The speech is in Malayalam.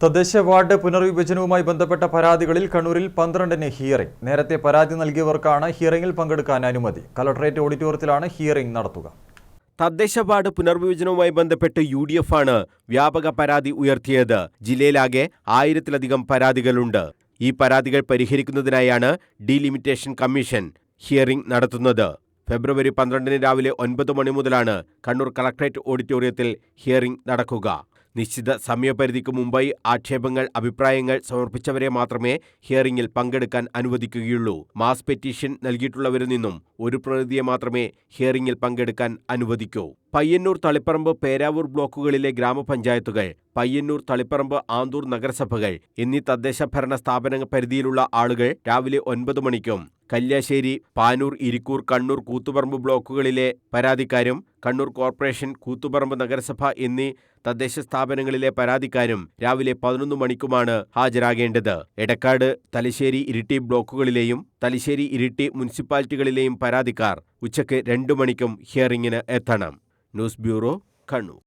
തദ്ദേശ വാർഡ് പുനർവിഭജനവുമായി ബന്ധപ്പെട്ട പരാതികളിൽ കണ്ണൂരിൽ 12-ന് ഹിയറിംഗ്. നേരത്തെ പരാതി നൽകിയവർക്കാണ് ഹിയറിംഗിൽ പങ്കെടുക്കാൻ അനുമതി. കളക്ടറേറ്റ് ഓഡിറ്റോറിയത്തിലാണ് ഹിയറിംഗ് നടത്തുക. തദ്ദേശ വാർഡ് പുനർവിഭജനവുമായി ബന്ധപ്പെട്ട് UDF ആണ് വ്യാപക പരാതി ഉയർത്തിയത്. ജില്ലയിലാകെ 1000-ലധികം പരാതികളുണ്ട്. ഈ പരാതികൾ പരിഹരിക്കുന്നതിനായാണ് ഡീലിമിറ്റേഷൻ കമ്മീഷൻ ഹിയറിംഗ് നടത്തുന്നത്. ഫെബ്രുവരി 12-ന് രാവിലെ 9 മണി മുതലാണ് കണ്ണൂർ കളക്ടറേറ്റ് ഓഡിറ്റോറിയത്തിൽ ഹിയറിംഗ് നടക്കുക. നിശ്ചിത സമയപരിധിക്ക് മുമ്പായി ആക്ഷേപങ്ങൾ, അഭിപ്രായങ്ങൾ സമർപ്പിച്ചവരെ മാത്രമേ ഹിയറിംഗിൽ പങ്കെടുക്കാൻ അനുവദിക്കുകയുള്ളൂ. മാസ് പെറ്റീഷൻ നൽകിയിട്ടുള്ളവരിൽ നിന്നും ഒരു പ്രതിനിധിയെ മാത്രമേ ഹിയറിംഗിൽ പങ്കെടുക്കാൻ അനുവദിക്കൂ. പയ്യന്നൂർ, തളിപ്പറമ്പ്, പേരാവൂർ ബ്ലോക്കുകളിലെ ഗ്രാമപഞ്ചായത്തുകൾ, പയ്യന്നൂർ, തളിപ്പറമ്പ്, ആന്തൂർ നഗരസഭകൾ എന്നീ തദ്ദേശ ഭരണ സ്ഥാപന പരിധിയിലുള്ള ആളുകൾ രാവിലെ 9 മണിക്കും, കല്യാശ്ശേരി, പാനൂർ, ഇരിക്കൂർ, കണ്ണൂർ, കൂത്തുപറമ്പ് ബ്ലോക്കുകളിലെ പരാതിക്കാരും, കണ്ണൂർ കോർപ്പറേഷൻ, കൂത്തുപറമ്പ് നഗരസഭ എന്നീ തദ്ദേശ സ്ഥാപനങ്ങളിലെ പരാതിക്കാരും രാവിലെ 11 മണിക്കുമാണ് ഹാജരാകേണ്ടത്. എടക്കാട്, തലശ്ശേരി, ഇരിട്ടി ബ്ലോക്കുകളിലെയും തലശ്ശേരി, ഇരിട്ടി മുനിസിപ്പാലിറ്റികളിലെയും പരാതിക്കാർ ഉച്ചയ്ക്ക് 2 മണിക്കും ഹിയറിംഗിന് എത്തണം. News bureau, Kannur.